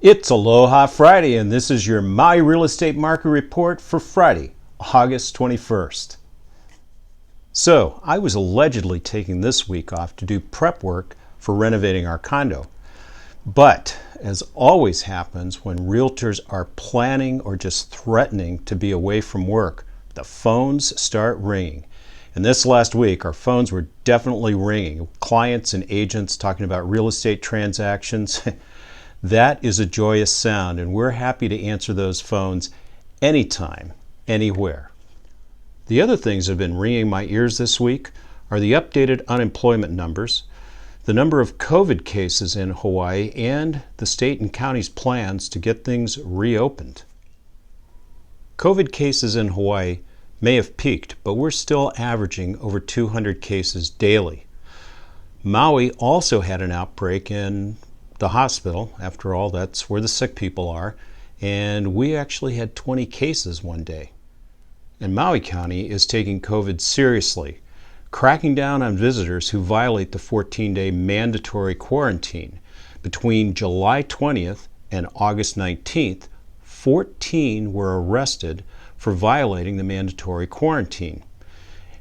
It's Aloha Friday, and this is your Maui Real Estate Market Report for Friday, August 21st. So, I was allegedly taking this week off to do prep work for renovating our condo. But, as always happens when realtors are planning or just threatening to be away from work, the phones start ringing. And this last week, our phones were definitely ringing. Clients and agents talking about real estate transactions. That is a joyous sound, and we're happy to answer those phones anytime, anywhere. The other things that have been ringing my ears this week are the updated unemployment numbers, the number of COVID cases in Hawaii, and the state and county's plans to get things reopened. COVID cases in Hawaii may have peaked, but we're still averaging over 200 cases daily. Maui also had an outbreak in the hospital. After all, that's where the sick people are, and we actually had 20 cases one day. And Maui County is taking COVID seriously, cracking down on visitors who violate the 14-day mandatory quarantine. Between July 20th and August 19th, 14 were arrested for violating the mandatory quarantine.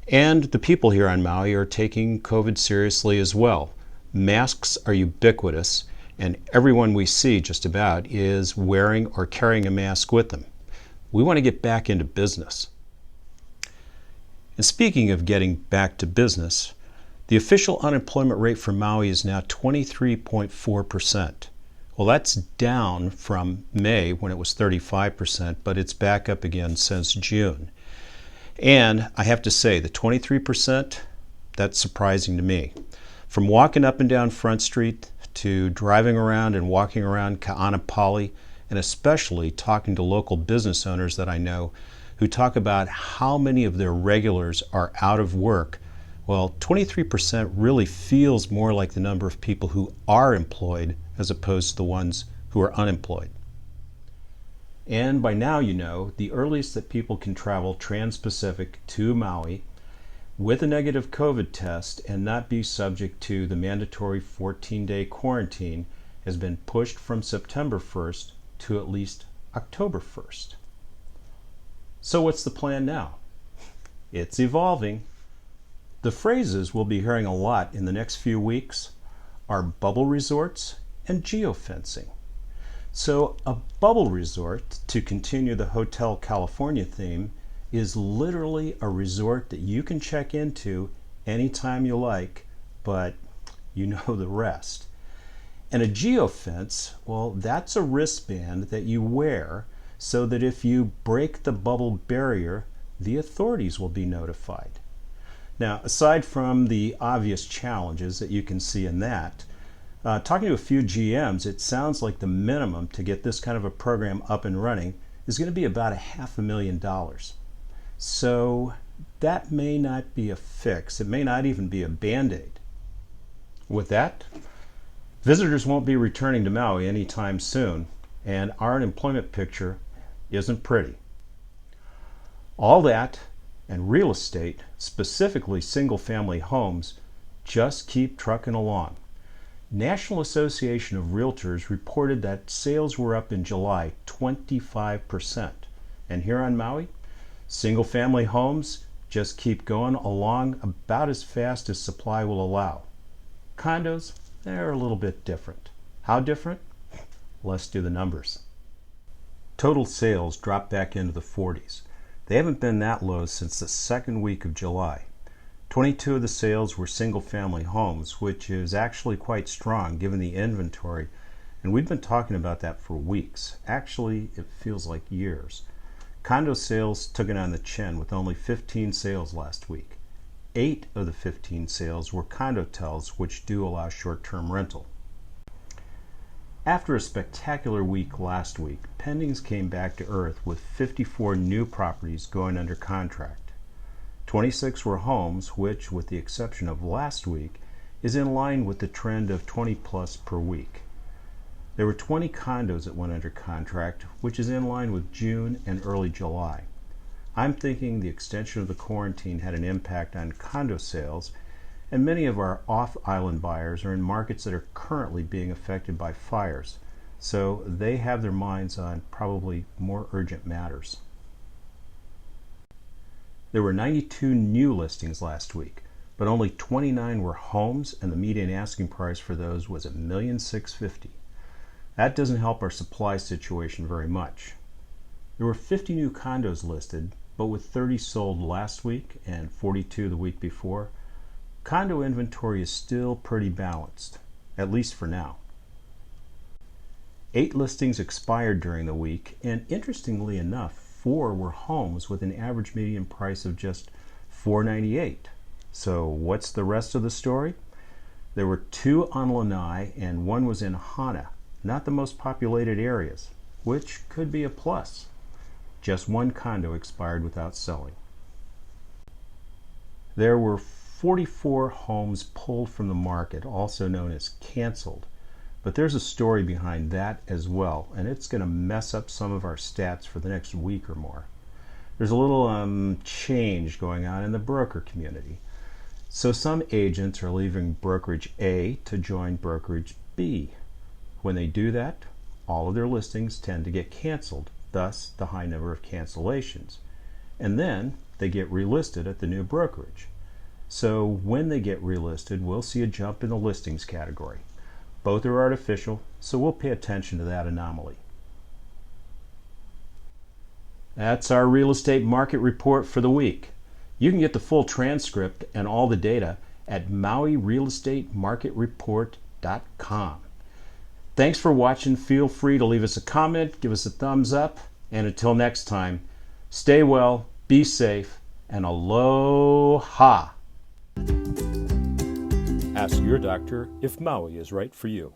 And the people here on Maui are taking COVID seriously as well. Masks are ubiquitous, and everyone we see just about is wearing or carrying a mask with them. We want to get back into business. And speaking of getting back to business, the official unemployment rate for Maui is now 23.4%. Well, that's down from May when it was 35%, but it's back up again since June. And I have to say, the 23%, that's surprising to me. From walking up and down Front Street to driving around and walking around Ka'anapali, and especially talking to local business owners that I know who talk about how many of their regulars are out of work, well, 23% really feels more like the number of people who are employed as opposed to the ones who are unemployed. And by now you know, the earliest that people can travel trans-Pacific to Maui with a negative COVID test and not be subject to the mandatory 14-day quarantine has been pushed from September 1st to at least October 1st. So what's the plan now? It's evolving. The phrases we'll be hearing a lot in the next few weeks are bubble resorts and geofencing. So a bubble resort, to continue the Hotel California theme, is literally a resort that you can check into anytime you like, but you know the rest. And a geofence, well, that's a wristband that you wear so that if you break the bubble barrier, the authorities will be notified. Now, aside from the obvious challenges that you can see in that, talking to a few GMs, it sounds like the minimum to get this kind of a program up and running is going to be about $500,000. So that may not be a fix. It may not even be a Band-Aid. With that, visitors won't be returning to Maui anytime soon, and our unemployment picture isn't pretty. All that and real estate, specifically single-family homes, just keep trucking along. National Association of Realtors reported that sales were up in July 25%. And here on Maui, single-family homes just keep going along about as fast as supply will allow. Condos, they're a little bit different. How different? Let's do the numbers. Total sales dropped back into the 40s. They haven't been that low since the second week of July. 22 of the sales were single-family homes, which is actually quite strong given the inventory, and we've been talking about that for weeks. Actually, it feels like years. Condo sales took it on the chin with only 15 sales last week. 8 of the 15 sales were condotels, which do allow short-term rental. After a spectacular week last week, pendings came back to earth with 54 new properties going under contract. 26 were homes, which, with the exception of last week, is in line with the trend of 20 plus per week. There were 20 condos that went under contract, which is in line with June and early July. I'm thinking the extension of the quarantine had an impact on condo sales, and many of our off-island buyers are in markets that are currently being affected by fires, so they have their minds on probably more urgent matters. There were 92 new listings last week, but only 29 were homes, and the median asking price for those was $1,650,000. That doesn't help our supply situation very much. There were 50 new condos listed, but with 30 sold last week and 42 the week before, condo inventory is still pretty balanced, at least for now. 8 listings expired during the week, and interestingly enough, 4 were homes with an average median price of just $498,000. So what's the rest of the story? There were 2 on Lanai and 1 was in Hana, not the most populated areas, which could be a plus. Just 1 condo expired without selling. There were 44 homes pulled from the market, also known as canceled. But there's a story behind that as well, and it's going to mess up some of our stats for the next week or more. There's a little change going on in the broker community. So some agents are leaving brokerage A to join brokerage B. When they do that, all of their listings tend to get canceled, thus the high number of cancellations. And then they get relisted at the new brokerage. So when they get relisted, we'll see a jump in the listings category. Both are artificial, so we'll pay attention to that anomaly. That's our real estate market report for the week. You can get the full transcript and all the data at MauiRealEstateMarketReport.com. Thanks for watching. Feel free to leave us a comment, give us a thumbs up, and until next time, stay well, be safe, and aloha. Ask your doctor if Maui is right for you.